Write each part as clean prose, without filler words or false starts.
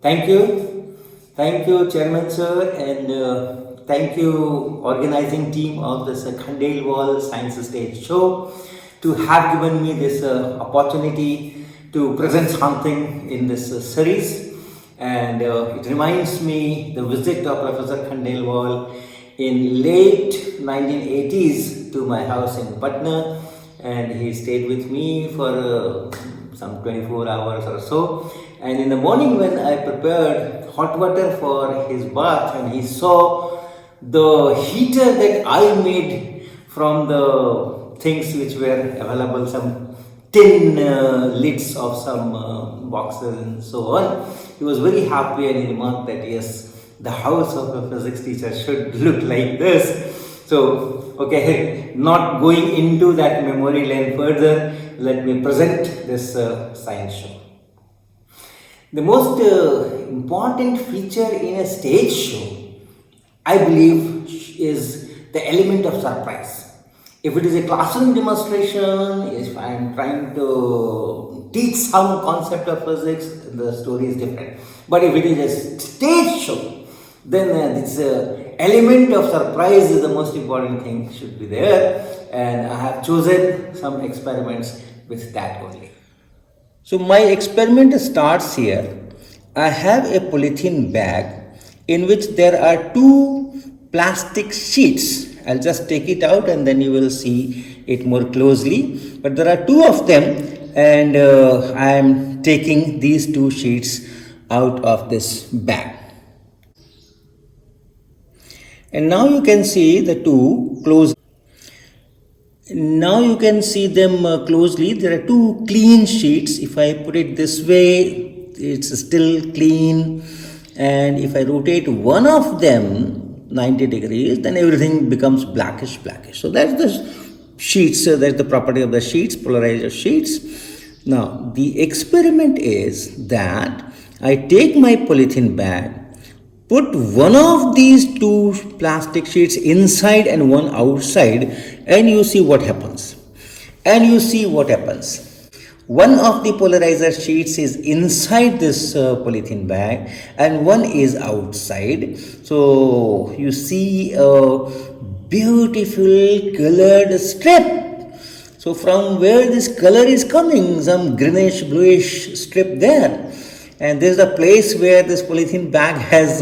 Thank you. Thank you, Chairman Sir, and thank you, organizing team of this Khandelwal Science Stage Show, to have given me this opportunity to present something in this series. And it reminds me the visit of Professor Khandelwal in late 1980s to my house in Patna, and he stayed with me for some 24 hours or so. And in the morning, when I prepared hot water for his bath, and he saw the heater that I made from the things which were available, some tin lids of some boxes and so on, he was very happy, and he remarked that yes, the house of a physics teacher should look like this. So, okay, not going into that memory lane further, let me present this science show. The most important feature in a stage show, I believe, is the element of surprise. If it is a classroom demonstration, if I am trying to teach some concept of physics, the story is different. But if it is a stage show, then this element of surprise is the most important thing, should be there. And I have chosen some experiments with that only. So my experiment starts here. I have a polythene bag in which there are two plastic sheets. I'll just take it out and then you will see it more closely. But there are two of them, and I am taking these two sheets out of this bag. And now you can see the two close. Now you can see them closely. There are two clean sheets. If I put it this way, it's still clean. And if I rotate one of them 90 degrees, then everything becomes blackish. So that's the sheets. That's the property of the sheets, polarizer sheets. Now the experiment is that I take my polythene bag, put one of these two plastic sheets inside and one outside, and you see what happens. One of the polarizer sheets is inside this polythene bag and one is outside. So you see a beautiful colored strip. So from where this color is coming, some greenish bluish strip there. And this is the place where this polythene bag has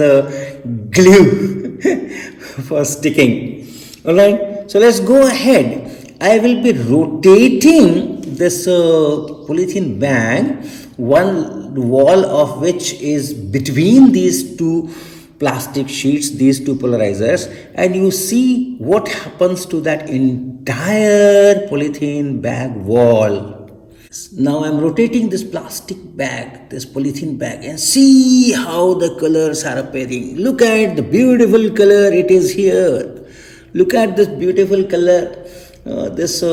glue for sticking. Alright, so let's go ahead. I will be rotating this polythene bag, one wall of which is between these two plastic sheets, these two polarizers, and you see what happens to that entire polythene bag wall. Now I'm rotating this plastic bag, this polythene bag, and see how the colors are appearing. Look at the beautiful color it is here. Look at this beautiful color, this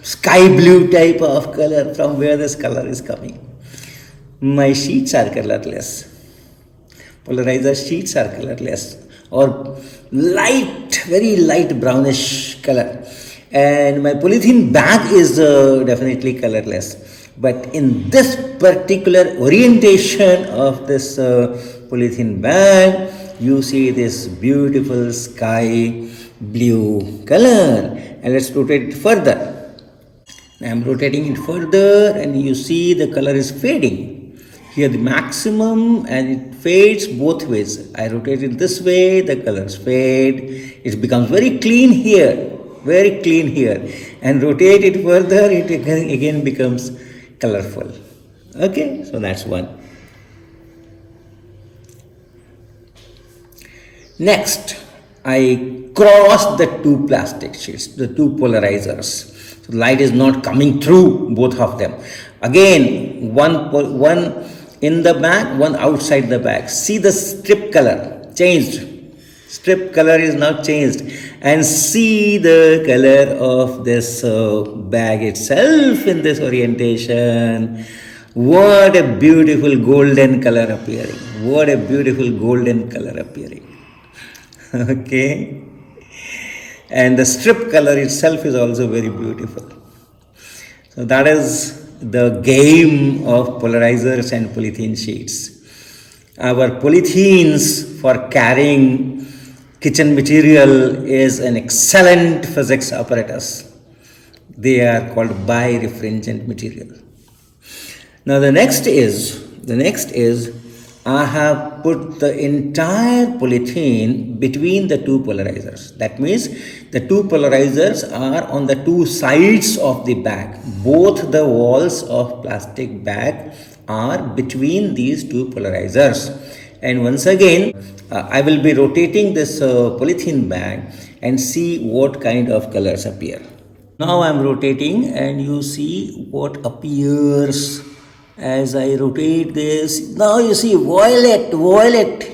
sky blue type of color, from where this color is coming. My sheets are colorless. Polarizer sheets are colorless, or light, very light brownish color. And my polythene bag is definitely colorless. But in this particular orientation of this polythene bag, you see this beautiful sky blue color. And let's rotate it further. I am rotating it further, and you see the color is fading. Here the maximum, and it fades both ways. I rotate it this way, the colors fade. It becomes very clean here. And rotate it further, it again becomes colorful. Okay, so that's one. Next, I cross the two plastic sheets, the two polarizers. So light is not coming through both of them. Again, one in the bag, one outside the bag. See the strip color changed. Strip color is now changed, and see the color of this bag itself in this orientation. What a beautiful golden color appearing. Okay. And the strip color itself is also very beautiful. So that is the game of polarizers and polythene sheets. Our polythenes for carrying kitchen material is an excellent physics apparatus. They are called birefringent material. Now the next is I have put the entire polythene between the two polarizers. That means the two polarizers are on the two sides of the bag. Both the walls of plastic bag are between these two polarizers. And once again, I will be rotating this polythene bag and see what kind of colors appear. Now I am rotating and you see what appears as I rotate this. Now you see violet,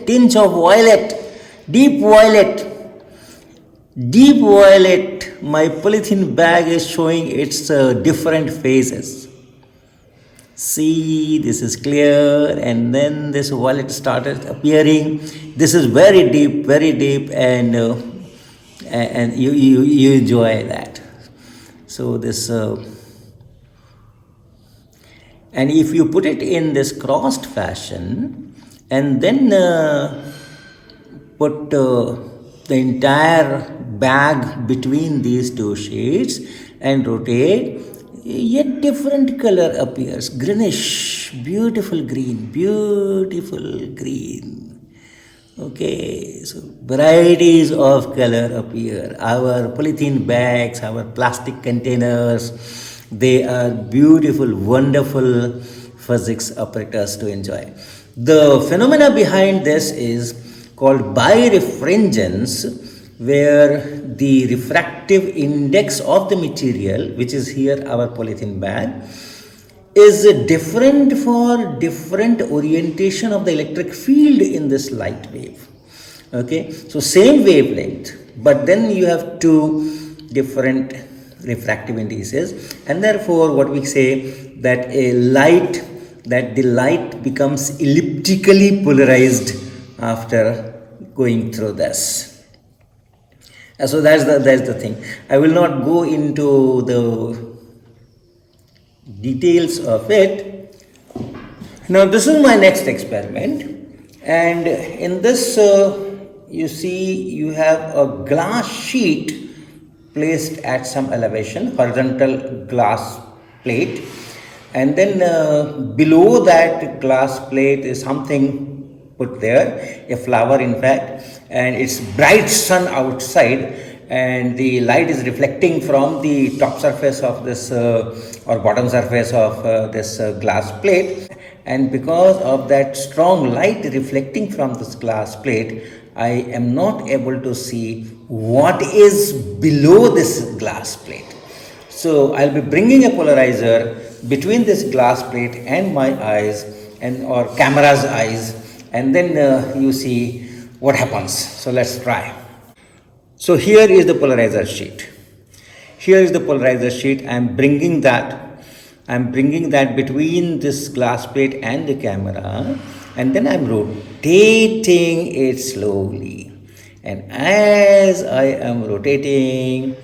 tinge of violet, deep violet. Deep violet, my polythene bag is showing its different phases. See, this is clear, and then this violet started appearing. This is very deep, and you enjoy that. So this, and if you put it in this crossed fashion, and then put the entire bag between these two sheets and rotate, yet different color appears. Greenish, beautiful green. Okay, so varieties of color appear. Our polythene bags, our plastic containers, they are beautiful, wonderful physics apparatus to enjoy. The phenomena behind this is called birefringence, where the refractive index of the material, which is here our polythene bag, is different for different orientation of the electric field in this light wave. Okay, so same wavelength, but then you have two different refractive indices, and therefore what we say that the light becomes elliptically polarized after going through this. So that's the thing. I will not go into the details of it. Now this is my next experiment, and in this you see you have a glass sheet placed at some elevation, horizontal glass plate, and then below that glass plate is something put there, a flower in fact, and it's bright sun outside, and the light is reflecting from the top surface of this or bottom surface of this glass plate, and because of that strong light reflecting from this glass plate, I am not able to see what is below this glass plate. So I'll be bringing a polarizer between this glass plate and my eyes, and or camera's eyes, and then you see what happens. So let's try. So here is the polarizer sheet. I'm bringing that between this glass plate and the camera, and then I'm rotating it slowly. And as I am rotating,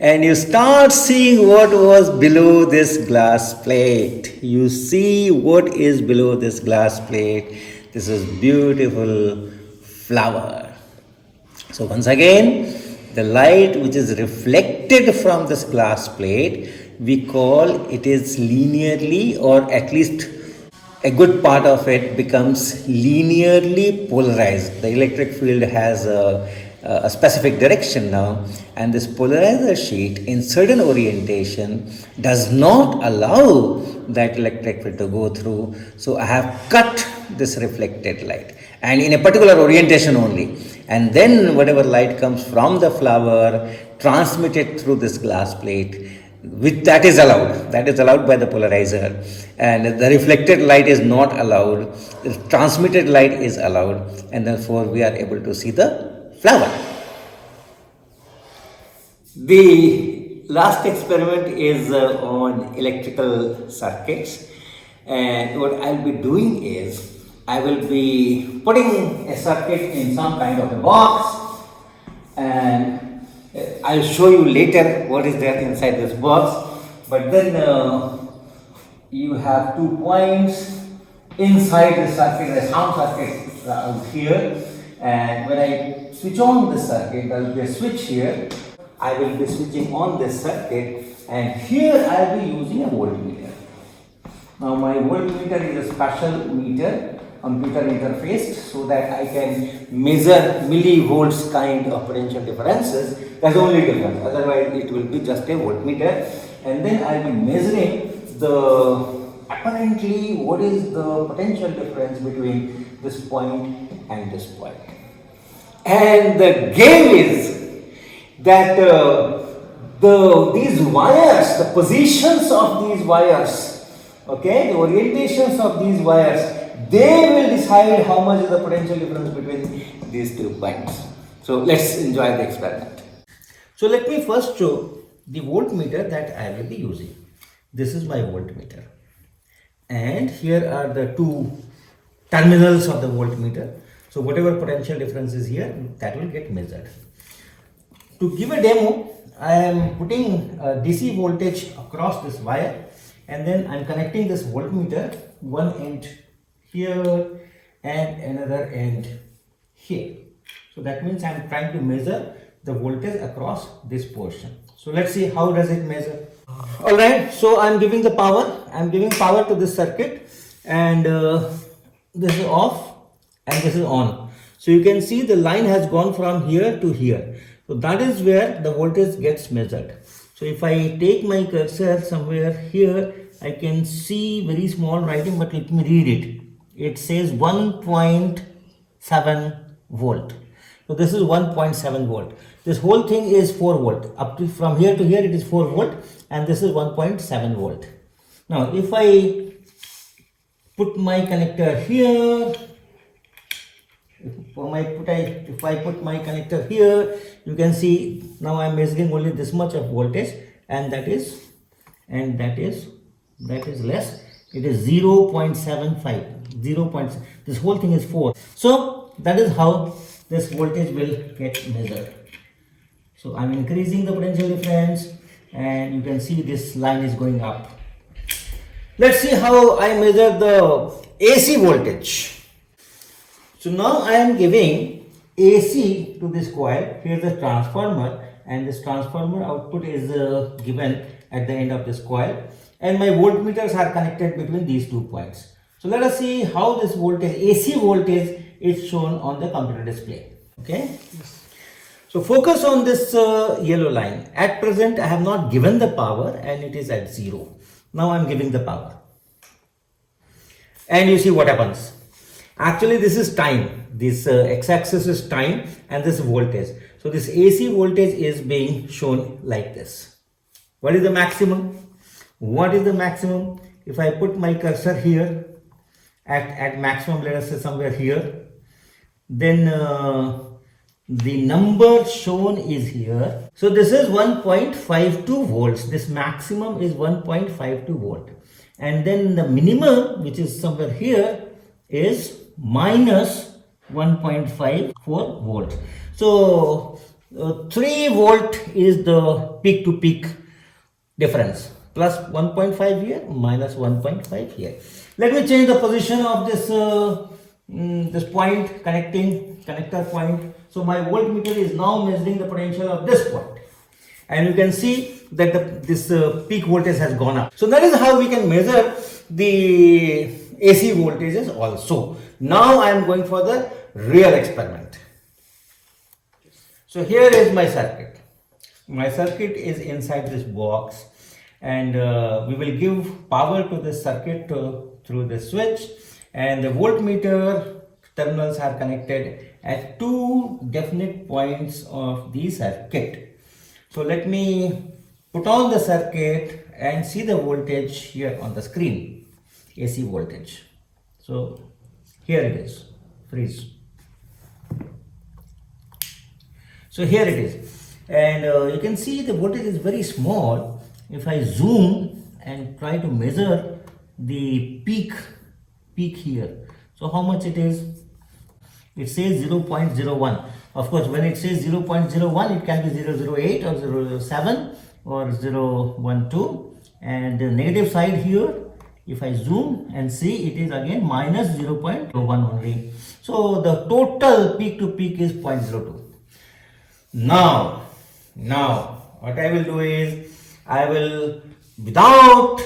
and you start seeing what was below this glass plate. You see what is below this glass plate. This is beautiful flower. So once again, the light which is reflected from this glass plate, we call it is linearly, or at least a good part of it becomes linearly polarized. The electric field has a specific direction now, and this polarizer sheet in certain orientation does not allow that electric field to go through. So I have cut this reflected light, and in a particular orientation only, and then whatever light comes from the flower transmitted through this glass plate, which that is allowed by the polarizer, and the reflected light is not allowed. The transmitted light is allowed, and therefore we are able to see the flower. The last experiment is on electrical circuits, and what I'll be doing is I will be putting a circuit in some kind of a box, and I'll show you later what is there inside this box. But then you have 2 points inside the circuit, the sound circuit here, and when I switch on the circuit, there will be a switch here. I will be switching on this circuit, and here I will be using a voltmeter. Now my voltmeter is a special meter, computer interfaced, so that I can measure millivolts kind of potential differences. That's the only difference, otherwise it will be just a voltmeter. And then I will be measuring the apparently what is the potential difference between this point and this point. And the game is that these wires, the positions of these wires, okay, the orientations of these wires, they will decide how much is the potential difference between these 2 points. So let's enjoy the experiment. So let me first show the voltmeter that I will be using. This is my voltmeter, and here are the 2 terminals of the voltmeter. So whatever potential difference is here, that will get measured. To give a demo, I am putting a DC voltage across this wire, and then I am connecting this voltmeter one end here and another end here. So that means I am trying to measure the voltage across this portion. So let's see how does it measure. Alright, so I am giving the power. I am giving power to this circuit, and this is off and this is on. So you can see the line has gone from here to here. So that is where the voltage gets measured. So if I take my cursor somewhere here, I can see very small writing, but let me read it. It says 1.7 volt. So this is 1.7 volt. This whole thing is 4 volt. Up to from here to here it is 4 volt, and this is 1.7 volt. Now if I put my connector here, if I put my connector here, you can see now I am measuring only this much of voltage, and that is less. It is 0.75. 0. This whole thing is 4. So that is how this voltage will get measured. So I am increasing the potential difference, and you can see this line is going up. Let's see how I measure the AC voltage. So now I am giving AC to this coil. Here is the transformer, and this transformer output is given at the end of this coil, and my voltmeters are connected between these 2 points. So let us see how this voltage, AC voltage, is shown on the computer display. Okay. Yes. So focus on this yellow line. At present I have not given the power, and it is at 0. Now I am giving the power, and you see what happens. Actually this is time. This x-axis is time, and this voltage. So this AC voltage is being shown like this. What is the maximum? What is the maximum? If I put my cursor here at maximum, let us say somewhere here, then the number shown is here. So this is 1.52 volts. This maximum is 1.52 volt, and then the minimum, which is somewhere here, is minus 1.54 volts. So 3 volt is the peak to peak difference, plus 1.5 here, minus 1.5 here. Let me change the position of this this point, connector point. So my voltmeter is now measuring the potential of this point, and you can see that this peak voltage has gone up. So that is how we can measure the AC voltages also. Now I am going for the real experiment. So here is my circuit. My circuit is inside this box, and we will give power to this circuit through the switch, and the voltmeter terminals are connected at 2 definite points of the circuit. So let me put on the circuit and see the voltage here on the screen, AC voltage. So here it is, freeze. So here it is, and you can see the voltage is very small. If I zoom and try to measure the peak here, so how much it is? It says 0.01. Of course, when it says 0.01, it can be 0.08 or 0.07 or 0.12, and the negative side here If I zoom and see, it is again minus 0.01 only. So the total peak to peak is 0.02. Now what I will do is, I will, without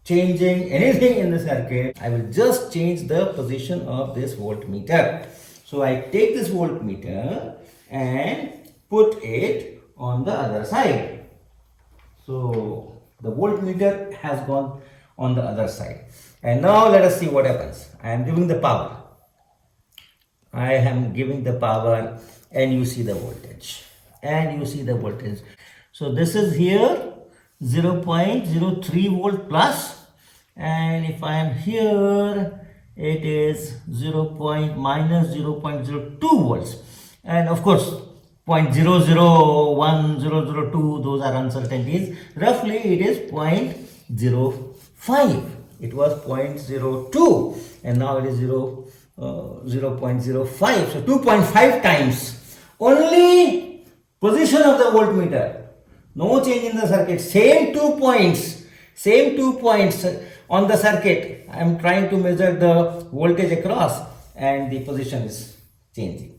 changing anything in the circuit, I will just change the position of this voltmeter. So I take this voltmeter and put it on the other side. So the voltmeter has gone on the other side. And now let us see what happens. I am giving the power. I am giving the power, and you see the voltage. So this is here 0.03 volt plus, and if I am here, it is minus 0.02 volts, and of course 0.001, 002, those are uncertainties. Roughly it is 0.05. It was 0.02 and now it is 0.05. So 2.5 times only position of the voltmeter. No change in the circuit. Same 2 points on the circuit. I am trying to measure the voltage across, and the position is changing.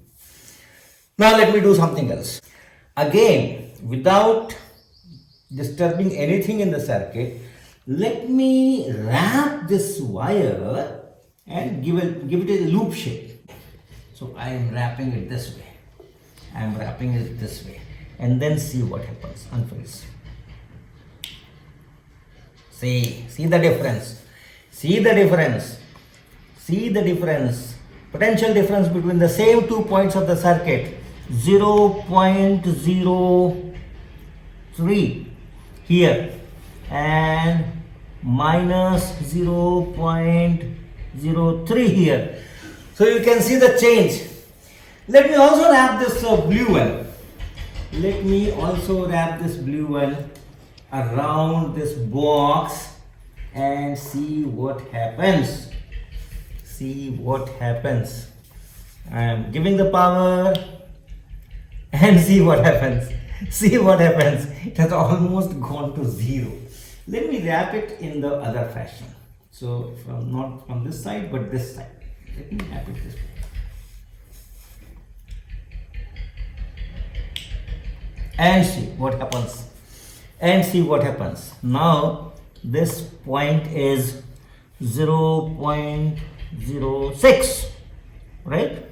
Now let me do something else. Again, without disturbing anything in the circuit, let me wrap this wire and give it a loop shape. So I am wrapping it this way. And then see what happens. Unfreeze. See the difference. Potential difference between the same 2 points of the circuit. 0.03 here and minus 0.03 here. So you can see the change. Let me also wrap this blue one around this box and see what happens. I am giving the power and see what happens. It has almost gone to 0. Let me wrap it in the other fashion. So not from this side but this side. Let me wrap it this way. And see what happens. Now this point is 0.06, right?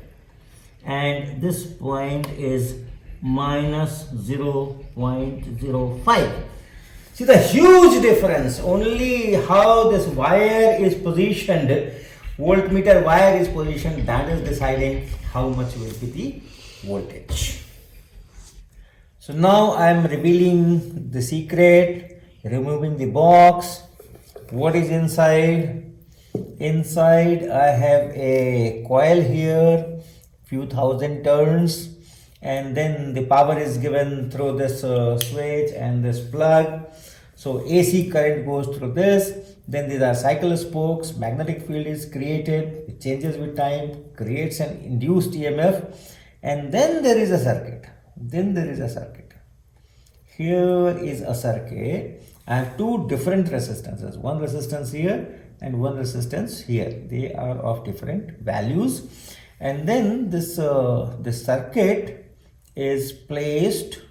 And this point is minus 0.05. See the huge difference. Only how this wire is positioned, voltmeter wire is positioned, that is deciding how much will be the voltage. So now I am revealing the secret, removing the box. What is inside? Inside I have a coil here, few thousand turns, and then the power is given through this switch and this plug. So AC current goes through this. Then these are cycle spokes. Magnetic field is created. It changes with time, creates an induced EMF, and then there is a circuit. Here is a circuit. I have two different resistances. One resistance here and one resistance here. They are of different values. And then this circuit is placed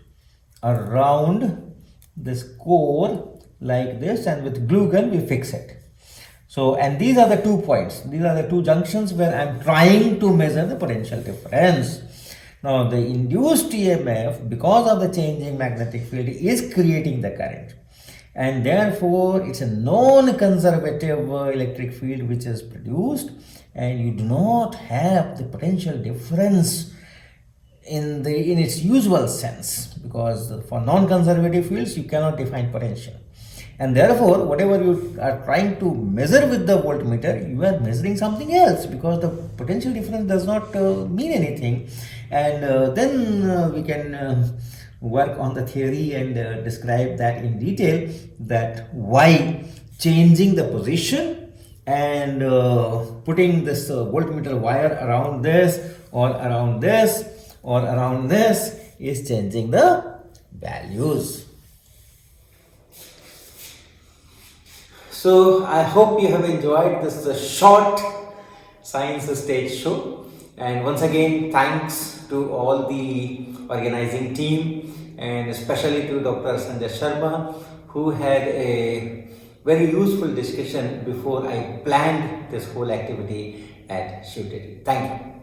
around this core like this, and with glue gun we fix it. So, and these are the 2 points. These are the 2 junctions where I am trying to measure the potential difference. Now the induced EMF, because of the changing magnetic field, is creating the current, and therefore it's a non-conservative electric field which is produced, and you do not have the potential difference in its usual sense, because for non-conservative fields you cannot define potential, and therefore whatever you are trying to measure with the voltmeter, you are measuring something else, because the potential difference does not mean anything. And then we can work on the theory and describe that in detail, that why changing the position and putting this voltmeter wire around this or around this or around this is changing the values. So I hope you have enjoyed this short science stage show. And once again, thanks to all the organizing team and especially to Dr. Sanjay Sharma, who had a very useful discussion before I planned this whole activity at Shiv Teddy. Thank you.